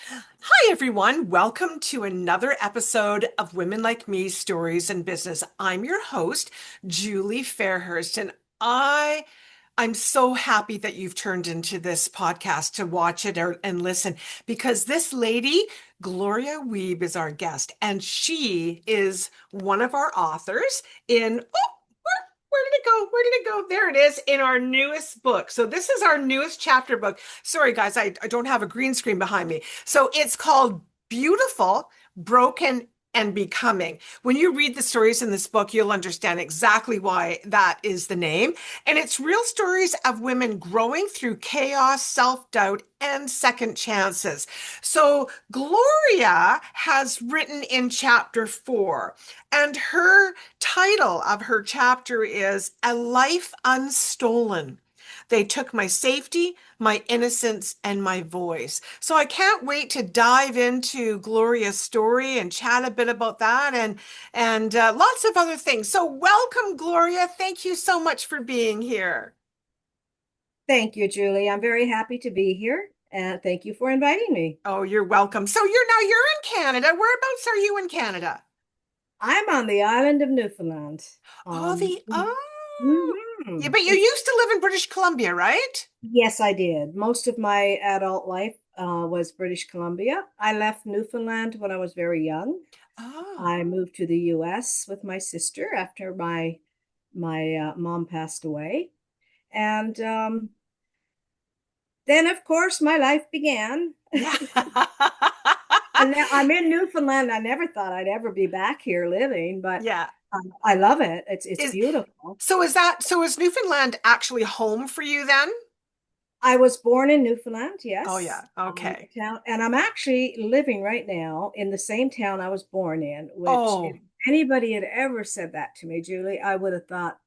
Hi, everyone. Welcome to another episode of Women Like Me Stories in Business. I'm your host, Julie Fairhurst, and I'm so happy that you've turned into this podcast to watch it and listen because this lady, Gloria Wiebe, is our guest, and she is one of our authors in where did it go? Where did it go? There it is in our newest book. So this is our newest chapter book. Sorry, guys, I don't have a green screen behind me. So it's called Beautiful, Broken, and Becoming. When you read the stories in this book, you'll understand exactly why that is the name. And it's real stories of women growing through chaos, self-doubt, and second chances. So Gloria has written in chapter 4, and her title of her chapter is A Life Unstolen. They took my safety, my innocence, and my voice. So I can't wait to dive into Gloria's story and chat a bit about that and lots of other things. So welcome, Gloria. Thank you so much for being here. Thank you, Julie. I'm very happy to be here, and thank you for inviting me. Oh, you're welcome. So you're in Canada. Whereabouts are you in Canada? I'm on the island of Newfoundland. Oh, Um, the oh. Yeah, mhm. but you It's used to live in British Columbia, right? Yes, I did. Most of my adult life was British Columbia. I left Newfoundland when I was very young. Oh. I moved to the U.S. with my sister after my mom passed away, and then, of course, my life began. Yeah. And now I'm in Newfoundland. I never thought I'd ever be back here living, but Yeah. I love it. It's Is beautiful. so is Newfoundland actually home for you then? I was born in Newfoundland, Oh yes, yeah. Okay. town, and I'm actually living right now in the same town I was born in. Which, if Oh. anybody had ever said that to me, Julie, I would have thought,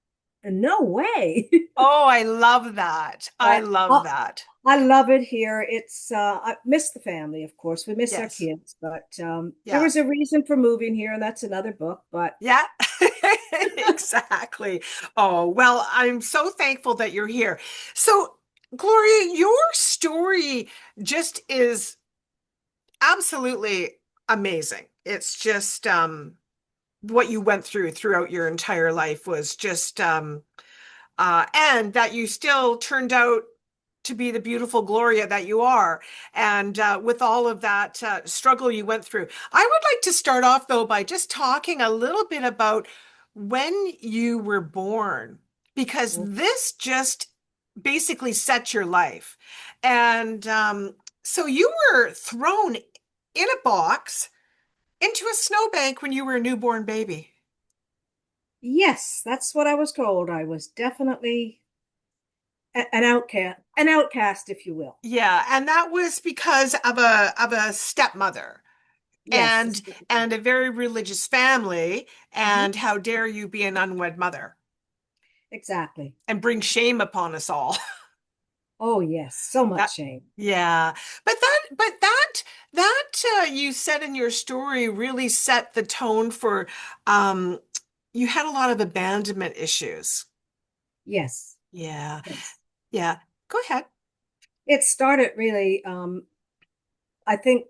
no way. Oh, I love that. I But love that. I love it here. I miss the family, of course. We miss our Yes. kids, but there Yeah. was a reason for moving here, and that's another book. But Yeah. Exactly. Oh, well, I'm so thankful that you're here. So, Gloria, your story just is absolutely amazing. It's just what you went through throughout your entire life was just and that you still turned out to be the beautiful Gloria that you are. And with all of that struggle you went through, I would like to start off though by just talking a little bit about when you were born, because this just basically set your life. And so you were thrown in a box into a snowbank when you were a newborn baby. yes, that's what I was told. I was definitely an outcast, if you will. Yeah, and that was because of a stepmother Yes, and a very religious family, mhm, and how dare you be an unwed mother exactly. and bring shame upon us all. Oh, yes, so much That shame. yeah. But that you said in your story really set the tone for um you had a lot of abandonment issues. Yes, Yeah. yes. Yeah. Go ahead. It started really, I think,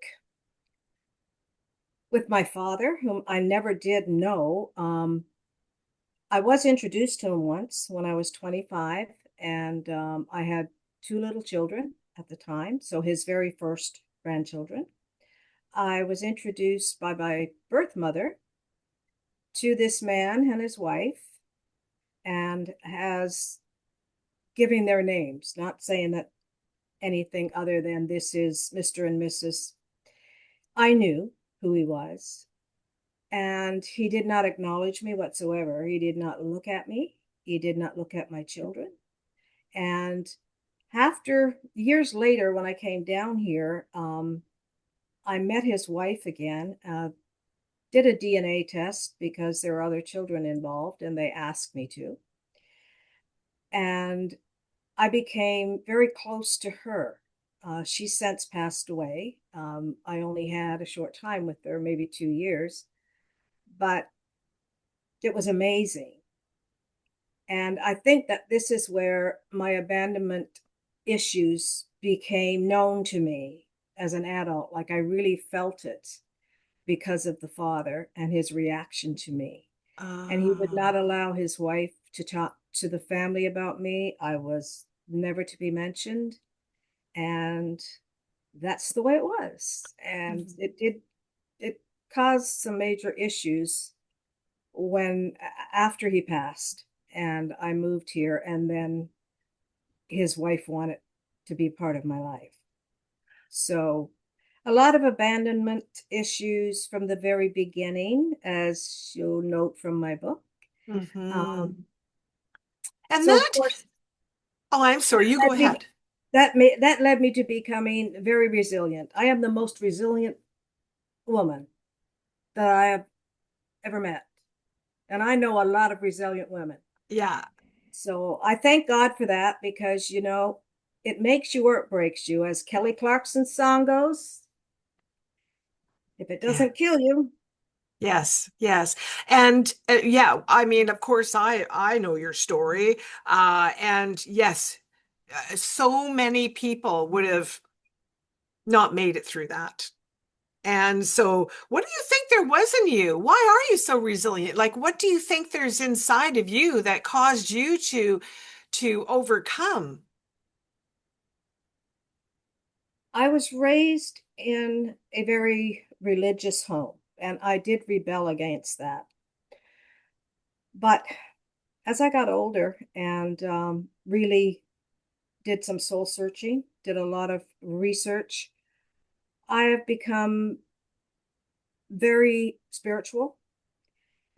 with my father, whom I never did know. I was introduced to him once when I was 25, and I had two little children at the time, so his very first grandchildren. I was introduced by my birth mother to this man and his wife, and has giving their names, not saying that anything other than this is Mr. and Mrs. I knew who he was, and he did not acknowledge me whatsoever. He did not look at me. He did not look at my children. And after years later, when I came down here, I met his wife again, did a DNA test because there are other children involved, and they asked me to. And I became very close to her. She's since passed away. I only had a short time with her, maybe 2 years, but it was amazing. And I think that this is where my abandonment issues became known to me. as an adult. Like I really felt it because of the father and his reaction to me. And he would not Ah. allow his wife to talk to the family about me. I was never to be mentioned. And that's the way it was. And Mhm. it caused some major issues when after he passed and I moved here, and then his wife wanted to be part of my life. So a lot of abandonment issues from the very beginning, as you'll note from my book. Mhm. Um, And so of that, course oh, I'm sorry, you that go led me ahead. that led me to becoming very resilient. I am the most resilient woman that I have ever met. And I know a lot of resilient women. Yeah, So I thank God for that because, it makes you or it breaks you. As Kelly Clarkson's song goes, if it yeah. doesn't kill you, Yes, yes. And yeah, I mean, of course I know your story. And yes, so many people would have not made it through that. And so, what do you think there was in you? Why are you so resilient? Like, what do you think there's inside of you that caused you to overcome? I was raised in a very religious home and I did rebel against that. But as I got older and really did some soul searching, did a lot of research, I have become very spiritual.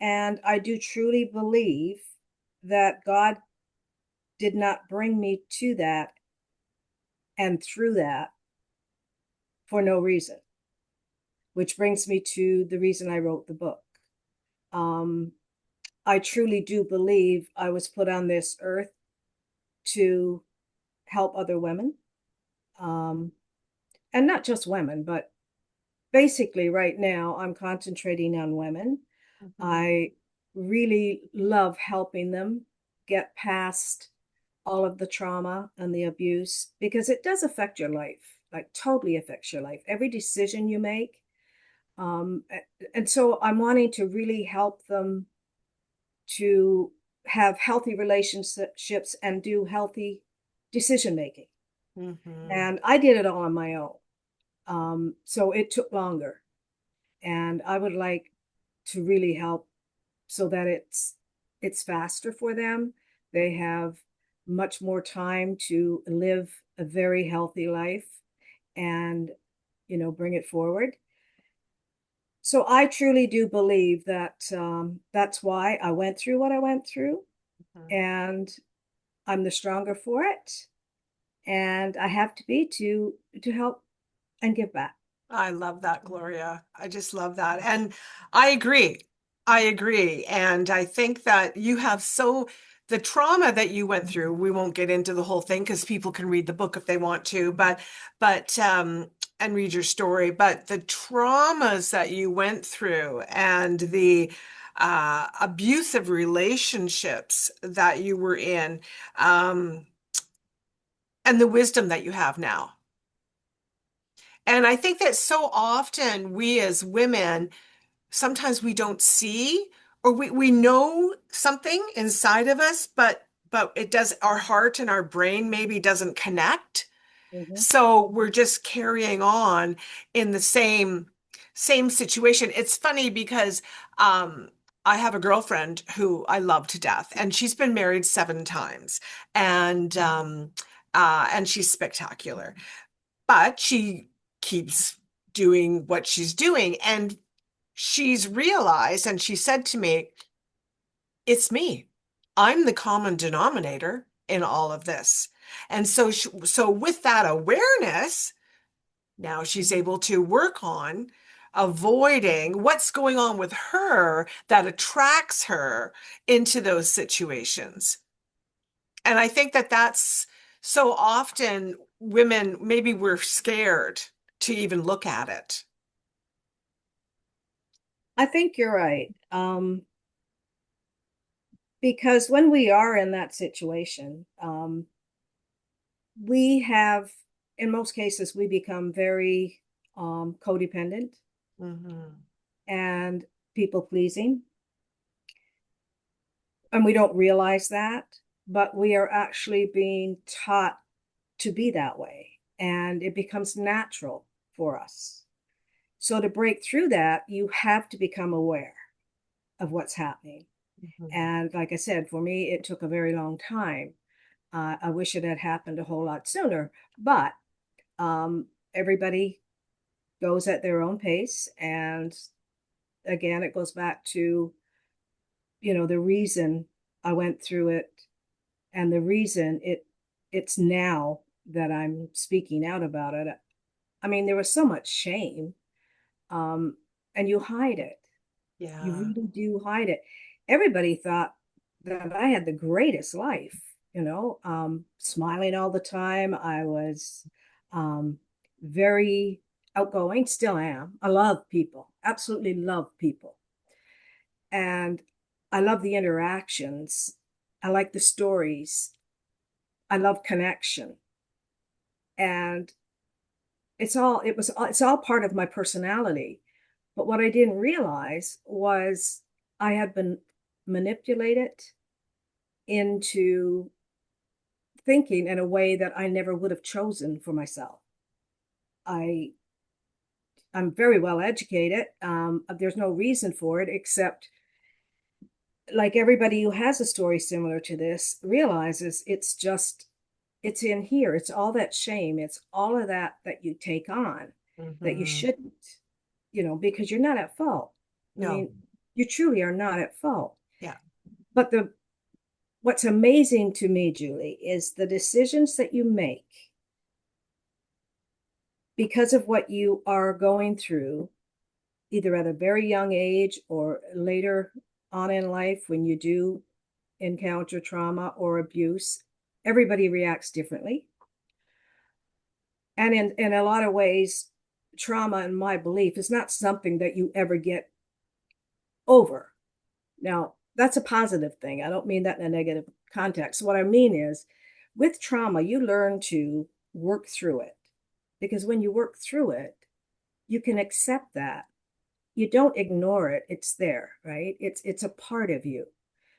And I do truly believe that God did not bring me to that and through that for no reason, which brings me to the reason I wrote the book. Um, I truly do believe I was put on this earth to help other women. Um, and not just women, but basically right now I'm concentrating on women. Mhm. I really love helping them get past all of the trauma and the abuse because it does affect your life, like totally affects your life, every decision you make. Um, and so I'm wanting to really help them to have healthy relationships and do healthy decision making. Mhm. And I did it all on my own. So it took longer. And I would like to really help so that it's faster for them. They have much more time to live a very healthy life and bring it forward. So I truly do believe that that's why I went through what I went through, Mhm. and I'm the stronger for it. And I have to be to help and give back. I love that, Gloria. I just love that. And I agree. I agree. And I think that you have the trauma that you went through, we won't get into the whole thing because people can read the book if they want to, but and read your story, but the traumas that you went through and the abusive relationships that you were in, um, and the wisdom that you have now. And I think that so often we as women, sometimes we don't see or we know something inside of us, but it does our heart and our brain maybe doesn't connect. Mhm. So we're just carrying on in the same situation. It's funny because um I have a girlfriend who I love to death, and she's been married 7 times, and she's spectacular, but she keeps doing what she's doing. And she's realized, and she said to me, it's me. I'm the common denominator in all of this. And so with that awareness, now she's able to work on avoiding what's going on with her that attracts her into those situations. And I think that that's so often women, maybe we're scared to even look at it. I think you're right. Because when we are in that situation, we have in most cases, we become very codependent Hmm. and people pleasing. And we don't realize that, but we are actually being taught to be that way. And it becomes natural for us. So to break through that, you have to become aware of what's happening. Hmm. And like I said, for me, it took a very long time. I wish it had happened a whole lot sooner, but um, everybody goes at their own pace. And again, it goes back to, the reason I went through it and the reason it's now that I'm speaking out about it. I mean, there was so much shame, um, and you hide it. You Yeah. really do hide it. Everybody thought that I had the greatest life, smiling all the time. I was um, very outgoing, still am. I love people, absolutely love people. And I love the interactions. I like the stories. I love connection. And it's all part of my personality. But what I didn't realize was I had been manipulated into thinking in a way that I never would have chosen for myself. I I'm very well educated. There's no reason for it except like everybody who has a story similar to this realizes it's in here. It's all that shame. It's all of that you take on that you Hmm. shouldn't, because you're not at fault. I No. mean, you truly are not at fault. Yeah. But the what's amazing to me, Julie, is the decisions that you make because of what you are going through, either at a very young age or later on in life when you do encounter trauma or abuse. Everybody reacts differently. And in a lot of ways, trauma, in my belief, is not something that you ever get over. Now, that's a positive thing. I don't mean that in a negative context. What I mean is, with trauma, you learn to work through it. Because when you work through it, you can accept that. You don't ignore it. It's there, right? It's a part of you.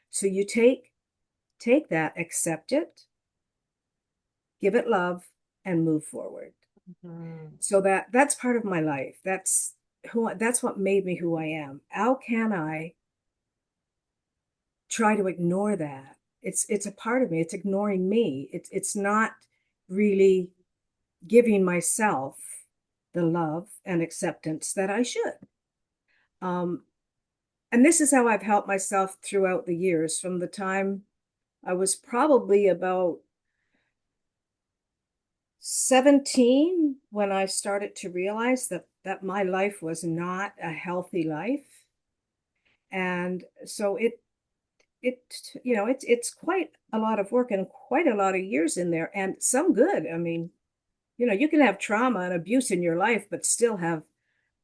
So you take that, accept it, give it love, and move forward. Hmm. So that's part of my life. That's what made me who I am. How can I try to ignore that? It's a part of me. It's ignoring me. It's not really giving myself the love and acceptance that I should. Um, and this is how I've helped myself throughout the years from the time I was probably about 17 when I started to realize that my life was not a healthy life. And so it's quite a lot of work and quite a lot of years in there and some good. I mean, you can have trauma and abuse in your life, but still have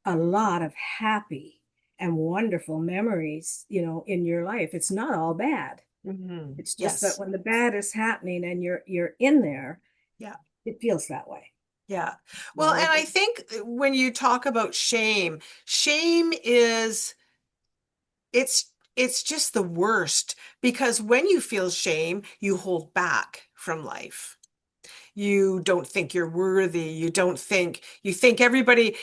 a lot of happy and wonderful memories, in your life. It's not all bad. Hmm. It's just that Yes. when the bad is happening and you're in there, Yeah. it feels that way. Yeah. You Well, know, and it, I it, think when you talk about shame, shame is it's just the worst because when you feel shame, you hold back from life. You don't think you're worthy. You think everybody,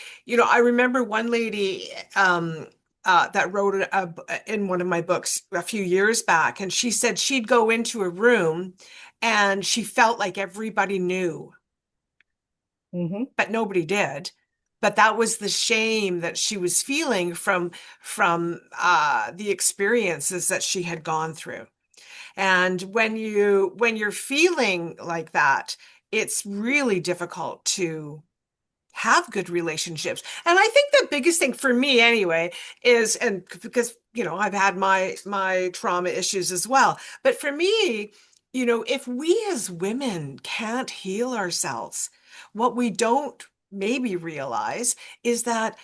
I remember one lady that wrote in one of my books a few years back, and she said she'd go into a room and she felt like everybody knew, mhm. but nobody did. But that was the shame that she was feeling from the experiences that she had gone through. And when you're feeling like that, it's really difficult to have good relationships. And I think the biggest thing for me anyway is, and because, I've had my trauma issues as well, but for me, if we as women can't heal ourselves, what we don't maybe realize is that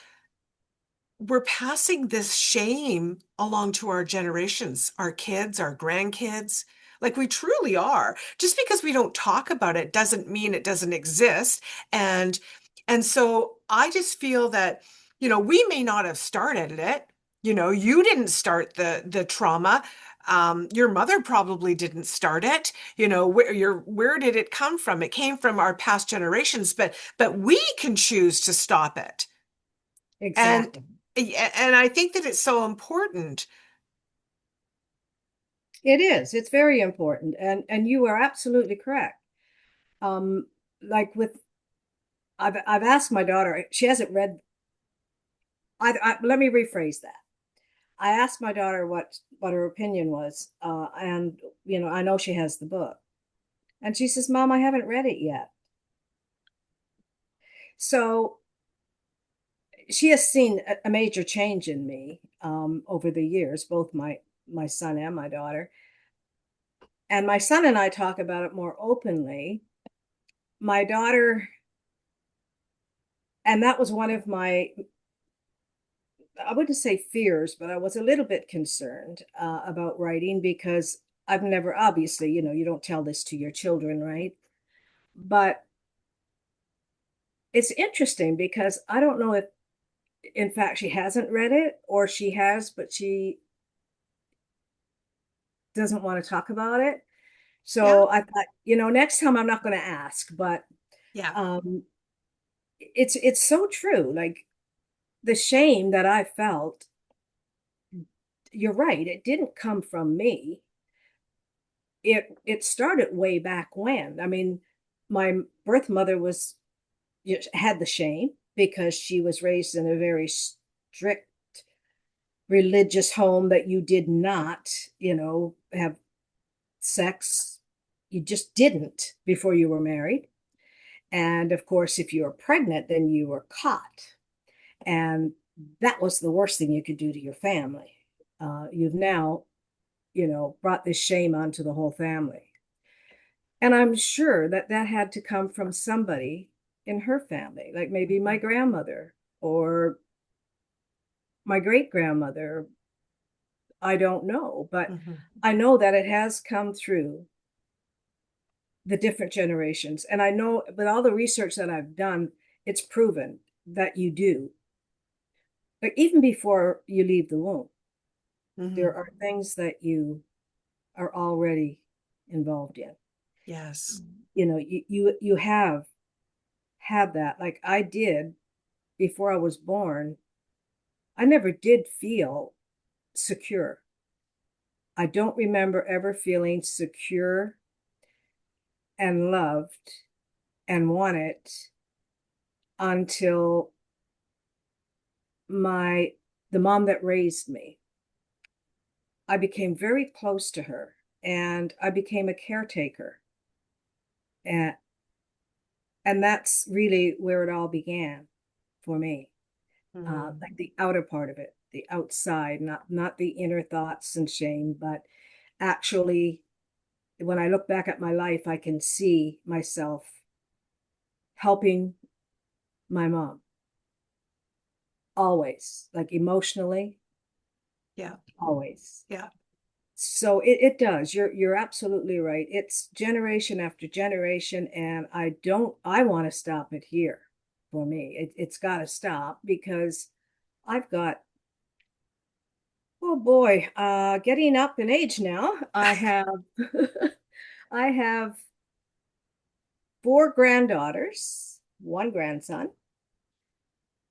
we're passing this shame along to our generations, our kids, our grandkids. Like we truly are. Just because we don't talk about it doesn't mean it doesn't exist. And and so I just feel that, we may not have started it. You didn't start the trauma. Your mother probably didn't start it. Where did it come from? It came from our past generations, but we can choose to stop it. And Exactly. and I think that it's so important. It is. It's very important. And you are absolutely correct. Um, like with I've asked my daughter, she hasn't read let me rephrase that. I asked my daughter what her opinion was, and I know she has the book, and she says, "Mom, I haven't read it yet." So she has seen a major change in me over the years, both my son and my daughter. And my son and I talk about it more openly. My daughter, and that was one of my, I wouldn't say fears, but I was a little bit concerned about writing because I've never, obviously, you don't tell this to your children, right? But it's interesting because I don't know if, in fact, she hasn't read it or she has, but she doesn't want to talk about it. Yeah, So I thought, next time I'm not going to ask, but yeah. um, it's so true. Like the shame that I felt, you're right, it didn't come from me. It started way back when. I mean, my birth mother had the shame because she was raised in a very strict religious home that you did not, have sex. You just didn't before you were married. And of course, if you were pregnant, then you were caught. And that was the worst thing you could do to your family. You've now, brought this shame onto the whole family. And I'm sure that that had to come from somebody in her family, like maybe my Mhm. grandmother or my great grandmother. I don't know, but Mhm. I know that it has come through the different generations. And I know with all the research that I've done, it's proven that you do. But even before you leave the womb, there Mhm. are things that you are already involved in. Yes. You have that. Like I did before I was born. I never did feel secure. I don't remember ever feeling secure and loved and wanted until my the mom that raised me. I became very close to her and I became a caretaker. And and that's really where it all began for me. Mhm. Like the outer part of it, the outside, not the inner thoughts and shame, but actually when I look back at my life, I can see myself helping my mom always, like emotionally, Yeah. always. Yeah. So it does. You're absolutely right. It's generation after generation, and I want to stop it here for me. It's got to stop because I've got, oh boy, getting up in age now. I have I have four granddaughters, one grandson,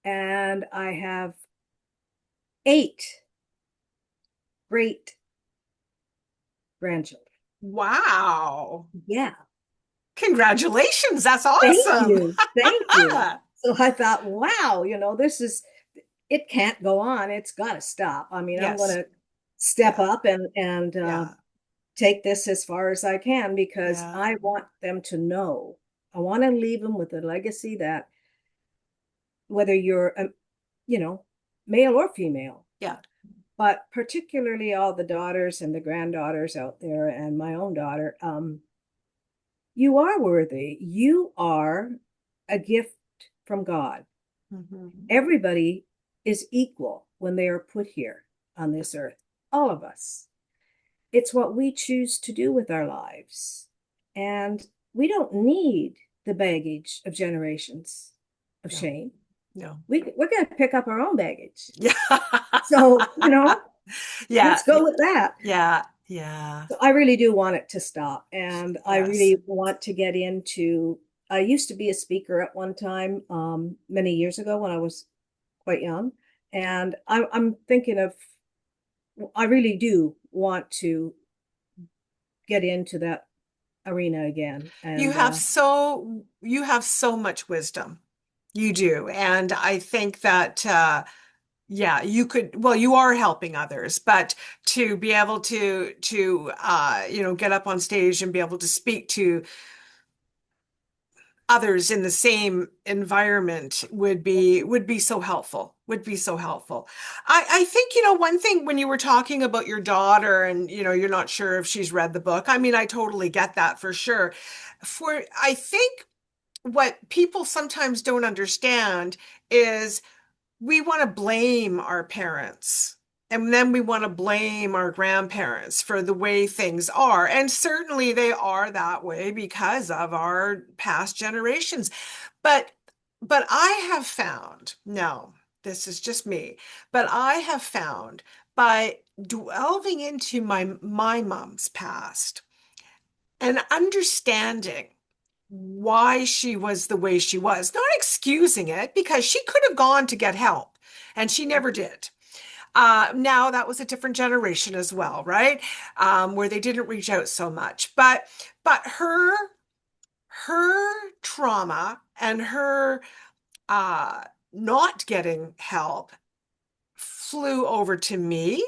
and I have eight great grandchildren. Wow. Yeah. Congratulations. That's Thank awesome. you. Thank you. So I thought, wow, it can't go on. It's got to stop. I mean, I'm going Yes. to step Yeah. up and Yeah. take this as far as I can because Yeah. I want them to know. I want to leave them with a legacy that whether you're, you know, male or female, Yeah. but particularly all the daughters and the granddaughters out there and my own daughter, you are worthy. You are a gift from God. Mhm. Everybody is equal when they are put here on this earth. All of us. it's what we choose to do with our lives. And we don't need the baggage of generations of No, shame. no. We're going to pick up our own baggage. Yeah. So, Yeah, let's go with that. yeah, yeah. So I really do want it to stop. And I Yes. really want to get into, I used to be a speaker at one time, many years ago when I was quite young. And I'm thinking of, I really do want to get into that arena again. You And have you have so much wisdom. You do. And I think that yeah, you could, well, you are helping others, but to be able to get up on stage and be able to speak to others in the same environment would be so helpful, would be so helpful. I think, one thing when you were talking about your daughter and, you're not sure if she's read the book. I mean, I totally get that for sure. I think what people sometimes don't understand is we want to blame our parents. And then we want to blame our grandparents for the way things are. And certainly they are that way because of our past generations. But but I have found, no, this is just me, but I have found by delving into my mom's past and understanding why she was the way she was, not excusing it because she could have gone to get help and she never did. Now that was a different generation as well, right? Where they didn't reach out so much, but her trauma and her uh, not getting help flew over to me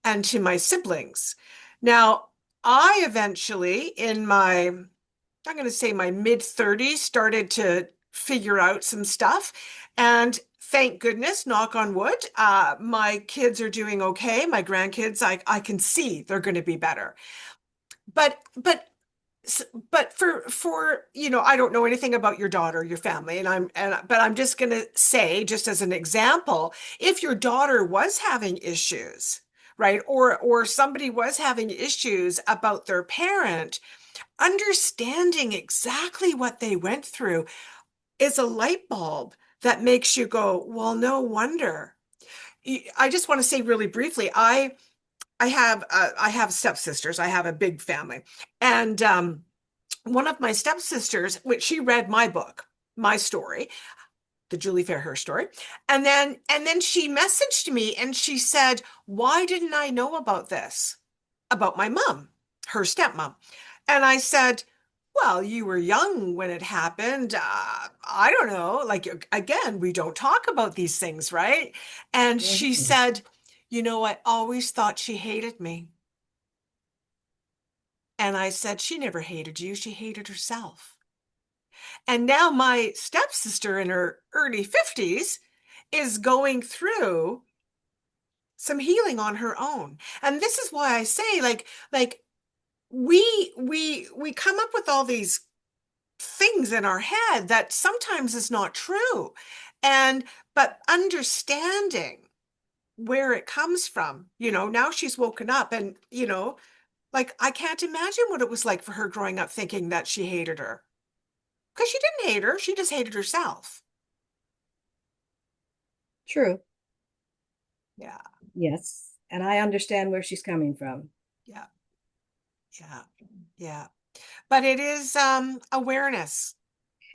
and to my siblings. Now, I eventually, in I'm going to say my mid 30s, started to figure out some stuff. And thank goodness, knock on wood, my kids are doing okay. My grandkids, I can see they're going to be better. But, but, but for, I don't know anything about your daughter, your family, but I'm just going to say, just as an example, if your daughter was having issues, right, or somebody was having issues about their parent, understanding exactly what they went through is a light bulb that makes you go, well, no wonder. I just want to say really briefly, I have stepsisters. I have a big family, and one of my stepsisters, which she read my book, my story, the Julie Fairhurst story, and then she messaged me and she said, "Why didn't I know about this? About my mom, her stepmom?" And I said, well, you were young when it happened. I don't know. Like, again, we don't talk about these things, right? And she mhm. said, I always thought she hated me. And I said, she never hated you. She hated herself. And now my stepsister in her early 50s is going through some healing on her own. And this is why I say, like we come up with all these things in our head that sometimes is not true. And but understanding where it comes from, now she's woken up and, like I can't imagine what it was like for her growing up thinking that she hated her. Because she didn't hate her, she just hated herself. True. Yeah, Yes. And I understand where she's coming from. yeah, yeah, yeah. But it is awareness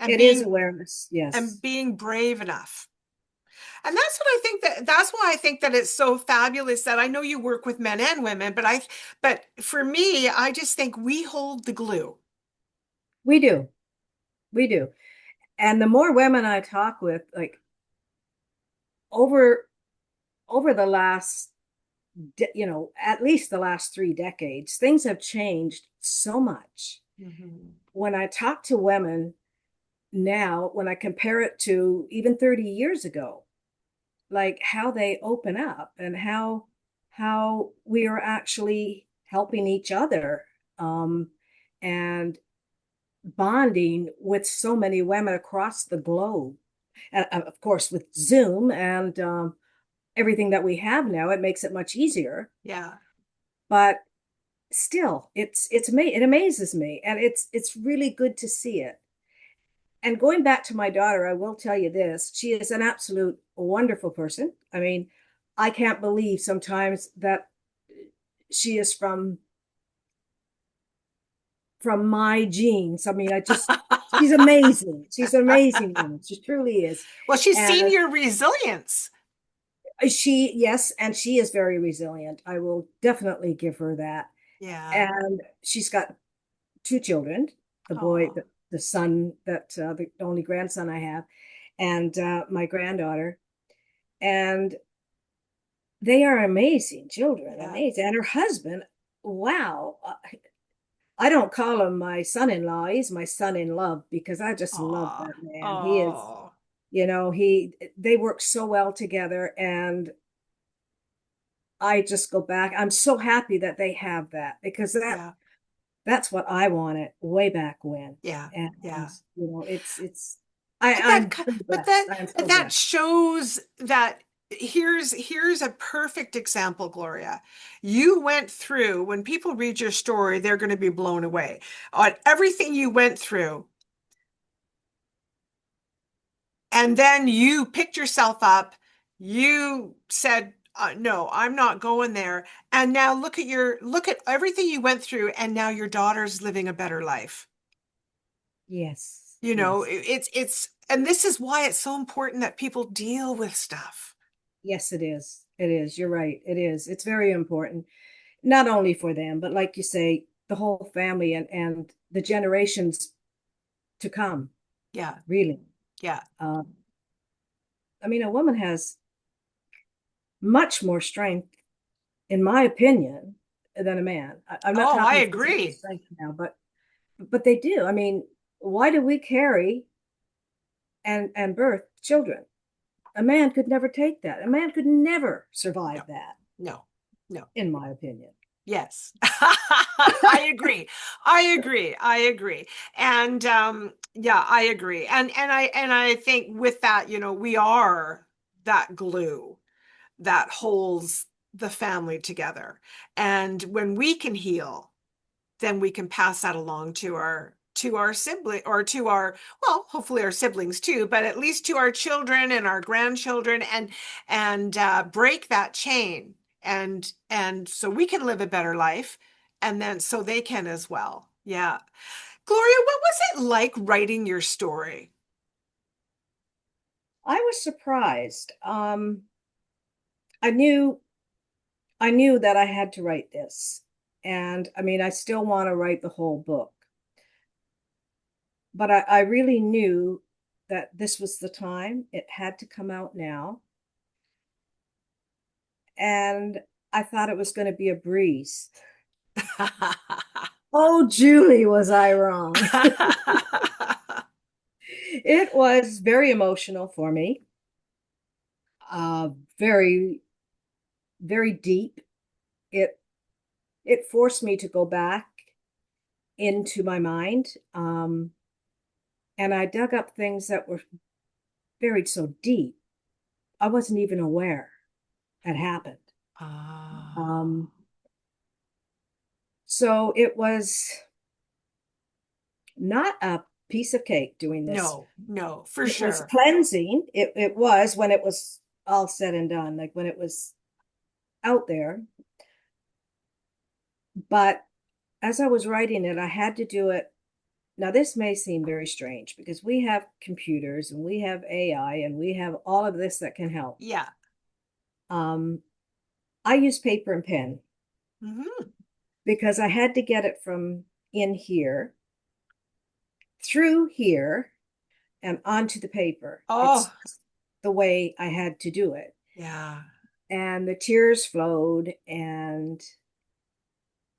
and It is being awareness. and Yes. being brave enough. And that's why I think that it's so fabulous that I know you work with men and women, but for me, I just think we hold the glue. We do. We do. And the more women I talk with, like over over the last, at least the last 3 decades, things have changed so much. Mhm. When I talk to women now, when I compare it to even 30 years ago, like how they open up and how we are actually helping each other, um, and bonding with so many women across the globe. Of course, with Zoom and everything that we have now, it makes it much easier. Yeah. But still, it amazes me, and it's really good to see it. And going back to my daughter, I will tell you this: she is an absolute wonderful person. I mean, I can't believe sometimes that she is from my genes. I mean, she's amazing. She's an amazing woman. She truly is. Well, she's And seen your resilience. yes, and she is very resilient. I will definitely give her that. Yeah. And she's got two children, the boy, Oh, the son that the only grandson I have, and my granddaughter. And they are amazing children, yeah. amazing. And her husband, wow. I don't call him my son-in-law. He's my son-in-love because I just love Oh, that man. He is, oh, they work so well together, and I just go back. I'm so happy that they have that because yeah, that's what I wanted way back when. yeah, And yeah. it's But I'm very but blessed. I am so that blessed. shows that here's a perfect example, Gloria. You went through, when people read your story, they're going to be blown away on everything you went through. And then you picked yourself up. You said, no, I'm not going there. And now look at everything you went through, and now your daughter's living a better life. Yes, You know, yes, and this is why it's so important that people deal with stuff. yes, it is. It is. You're right. It is. It's very important, not only for them, but like you say, the whole family and the generations to come, Yeah, really. yeah. Uh, I mean, a woman has much more strength, in my opinion, than a man. I'm not Oh, I talking physical agree. strength now, but they do. I mean, why do we carry and birth children? A man could never take that. A man could never No, survive that, no, no. in my opinion. Yes. I agree. I agree. I agree. And yeah, I agree. And I think with that, we are that glue that holds the family together. And when we can heal, then we can pass that along to our sibling, or to our, well, hopefully our siblings too, but at least to our children and our grandchildren, and break that chain, and so we can live a better life, and then so they can as well. Yeah. Gloria, what was it like writing your story? I was surprised. I knew I knew that I had to write this. And I mean, I still want to write the whole book, but I really knew that this was the time. It had to come out now. And I thought it was going to be a breeze. Oh, Julie, was I wrong? It was very emotional for me, very, very deep. It it forced me to go back into my mind, and I dug up things that were buried so deep I wasn't even aware had happened. Ah, Um, so it was not a piece of cake doing this. no, no, for It was sure. cleansing. It was when it was all said and done, like when it was out there. But as I was writing it, I had to do it. Now, this may seem very strange because we have computers and we have AI and we have all of this that can help. Yeah. Um, I use paper and pen Hmm. because I had to get it from in here through here and onto the paper. Oh, It's the way I had to do it. yeah. And the tears flowed, and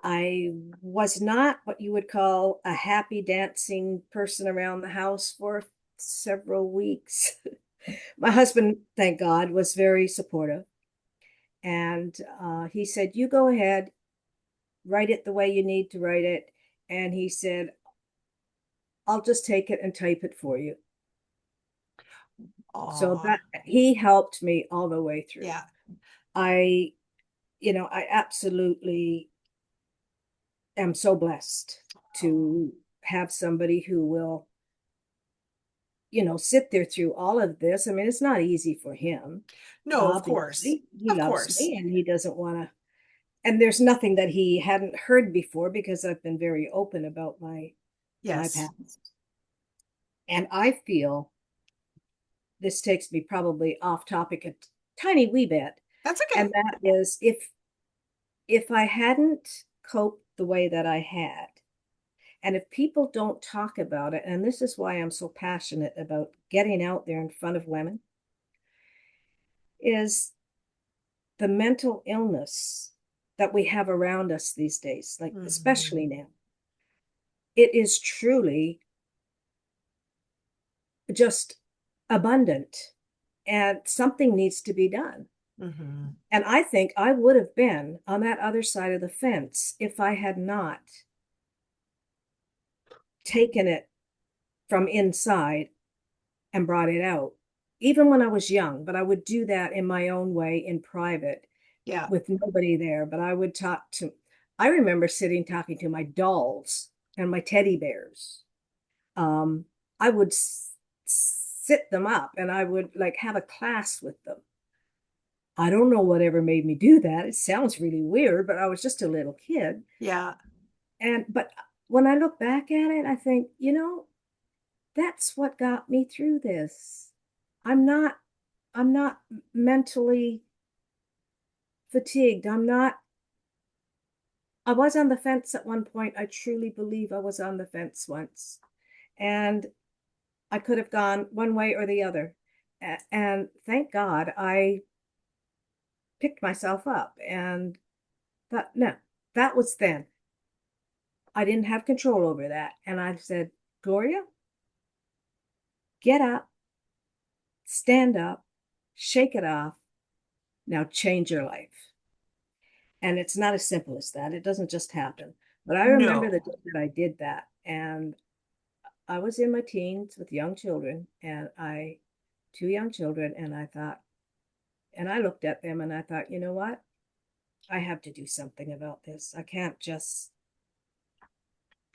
I was not what you would call a happy dancing person around the house for several weeks. My husband, thank God, was very supportive. And he said, "You go ahead, write it the way you need to write it." And he said, "I'll just take it and type it for you." So Oh, that he helped me all the way through. yeah. I, I absolutely am so blessed Oh. to have somebody who will, sit there through all of this. I mean, it's not easy for him. No, of course. Obviously, he Of loves course. me and he doesn't want to. And there's nothing that he hadn't heard before because I've been very open about my Yes. past. And I feel this takes me probably off topic a tiny wee bit. That's okay. And that is if I hadn't coped the way that I had, and if people don't talk about it, and this is why I'm so passionate about getting out there in front of women, is the mental illness that we have around us these days, like especially Hmm. now. It is truly just abundant, and something needs to be done. Hmm. And I think I would have been on that other side of the fence if I had not taken it from inside and brought it out, even when I was young. But I would do that in my own way in private Yeah. with nobody there. But I remember sitting talking to my dolls and my teddy bears. Um, I would sit them up and I would like have a class with them. I don't know whatever made me do that. It sounds really weird, but I was just a little kid. Yeah. But when I look back at it, I think, that's what got me through this. I'm not I'm not mentally fatigued. I was on the fence at one point. I truly believe I was on the fence once. And I could have gone one way or the other. And thank God I picked myself up and thought, no, that was then. I didn't have control over that. And I said, Gloria, get up, stand up, shake it off. Now change your life. And it's not as simple as that. It doesn't just happen. But I remember the No. day that I did that. And I was in my teens with young children, and two young children, and I thought, and I looked at them and I thought, you know what? I have to do something about this. I can't just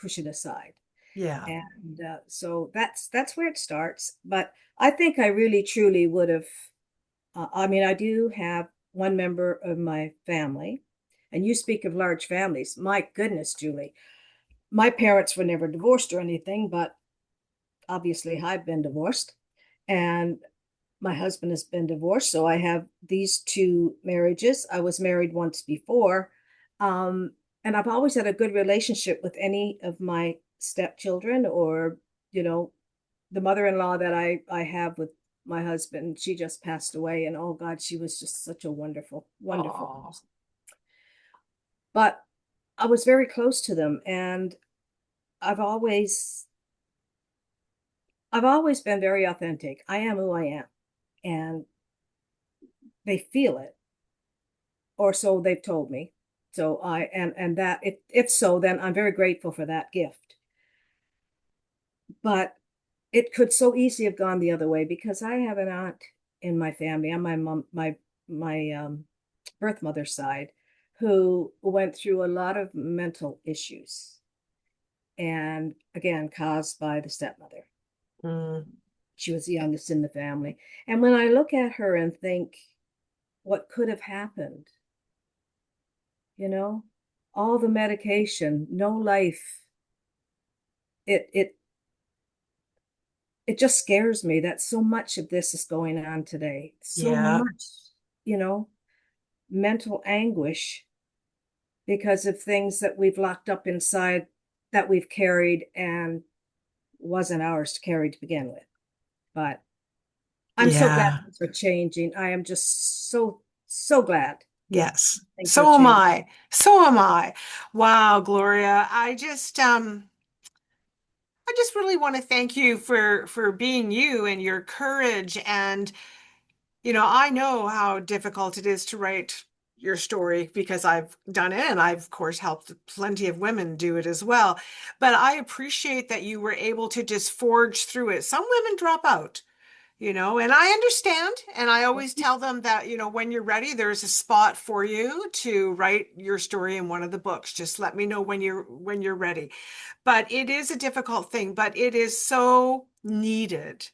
push it aside. Yeah. And so that's where it starts. But I think I really truly would have. I mean, I do have one member of my family, and you speak of large families. My goodness, Julie, my parents were never divorced or anything, but obviously I've been divorced, and my husband has been divorced. So I have these two marriages. I was married once before. Um, and I've always had a good relationship with any of my stepchildren or, you know, the mother-in-law that I have with my husband. She just passed away. And oh God, she was just such a wonderful, wonderful Oh. person. But I was very close to them. And I've always I've always been very authentic. I am who I am. And they feel it, or so they've told me. So and that if so, then I'm very grateful for that gift. But it could so easily have gone the other way because I have an aunt in my family on my mom my birth mother's side who went through a lot of mental issues, and again caused by the stepmother. Mm. She was the youngest in the family. And when I look at her and think what could have happened, you know, all the medication, no life, it it it just scares me that so much of this is going on today. So Yeah. much, you know, mental anguish because of things that we've locked up inside that we've carried and wasn't ours to carry to begin with. But I'm so glad Yeah. things are changing. I am just so glad Yes. things are So am changing. I. So am I. Wow, Gloria. I just really want to thank you for being you and your courage. And I know how difficult it is to write your story because I've done it and I've of course helped plenty of women do it as well. But I appreciate that you were able to just forge through it. Some women drop out. and I understand. And I always tell them that, when you're ready, there's a spot for you to write your story in one of the books. Just let me know when you're ready. But it is a difficult thing, but it is so needed.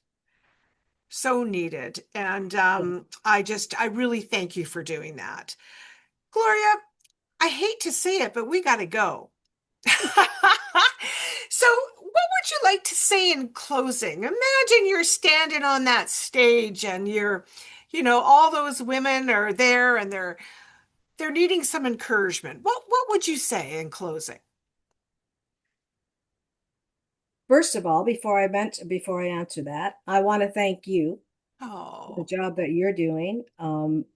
So needed. And Yeah. I really thank you for doing that. Gloria, I hate to say it, but we got to go. So, what would you like to say in closing? Imagine you're standing on that stage and all those women are there and they're needing some encouragement. What would you say in closing? First of all, before I answer that, I want to thank you for the Oh, job that you're doing.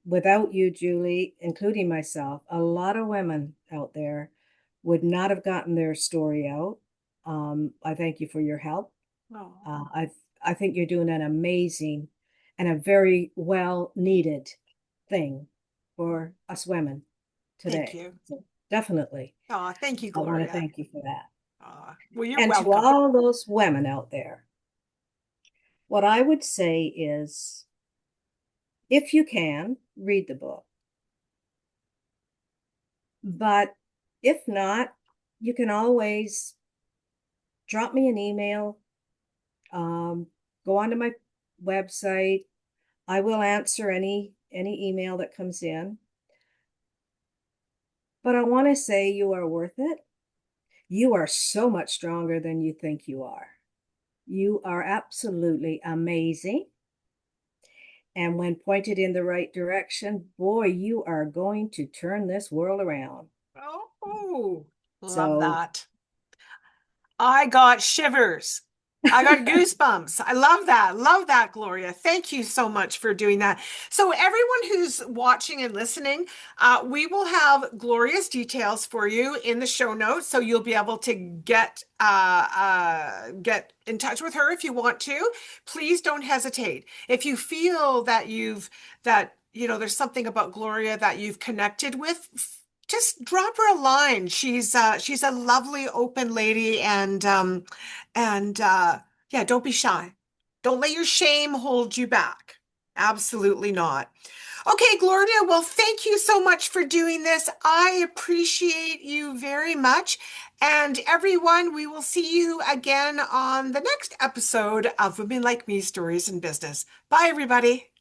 Without you, Julie, including myself, a lot of women out there would not have gotten their story out. I thank you for your help. oh, Uh, I I think you're doing an amazing and a very well needed thing for us women thank today. you. So definitely, Oh, thank you, I want to Gloria. thank you for that. Well, you're And to welcome. all those women out there, what I would say is if you can, read the book. But if not, you can always drop me an email, um, go onto my website. I will answer any email that comes in. But I want to say you are worth it. You are so much stronger than you think you are. You are absolutely amazing. And when pointed in the right direction, boy, you are going to turn this world around. Oh, love So, that. I got shivers. I got goosebumps. I love that. Love that, Gloria. Thank you so much for doing that. So, everyone who's watching and listening, we will have Gloria's details for you in the show notes, so you'll be able to get in touch with her if you want to. Please don't hesitate. If you feel there's something about Gloria that you've connected with, just drop her a line. She's a lovely, open lady, and yeah, don't be shy. Don't let your shame hold you back. Absolutely not. Okay, Gloria, well, thank you so much for doing this. I appreciate you very much. And everyone, we will see you again on the next episode of Women Like Me Stories in Business. Bye, everybody.